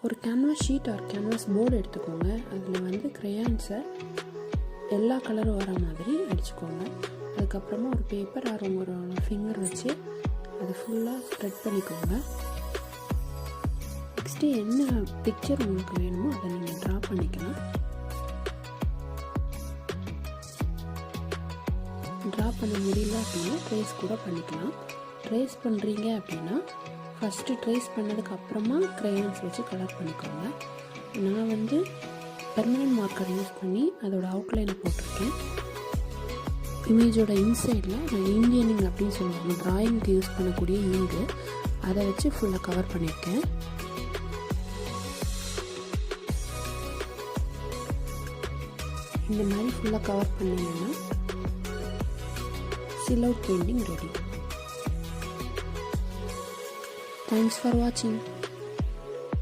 ஒரு canvas sheet or canvas board எடுத்துக்கோங்க. அதில் வந்து க்ரையான்ஸை எல்லா கலரும் வர மாதிரி அடிச்சுக்கோங்க. அதுக்கப்புறமா ஒரு பேப்பர் ஆர் உங்களோட ஃபிங்கர் வச்சு அதை ஃபுல்லாக ஸ்ப்ரெட் பண்ணிக்கோங்க. நெக்ஸ்ட்டு என்ன பிக்சர் உங்களுக்கு வேணுமோ அதை நீங்கள் ட்ரா பண்ணிக்கலாம். ட்ரா பண்ண முடியல அப்படின்னா ட்ரேஸ் கூட பண்ணிக்கலாம். ட்ரேஸ் பண்ணுறீங்க அப்படின்னா ஃபஸ்ட்டு ட்ரேஸ் பண்ணதுக்கப்புறமா க்ரையான்ஸ் வச்சு கலர் பண்ணிக்கோங்க. நான் வந்து பெர்மனன்ட் மார்க்கர் யூஸ் பண்ணி அதோட அவுட்லைனை போட்டிருக்கேன். இமேஜோட இன்சைடில் நான் இந்தியனிங் அப்படின்னு சொல்லுவாங்க, ட்ராயிங்க்கு யூஸ் பண்ணக்கூடிய இங்கு, அதை வச்சு ஃபுல்லாக கவர் பண்ணியிருக்கேன். இந்த மாதிரி ஃபுல்லாக கவர் பண்ணிங்கன்னா silhouette painting ready. Thanks for watching.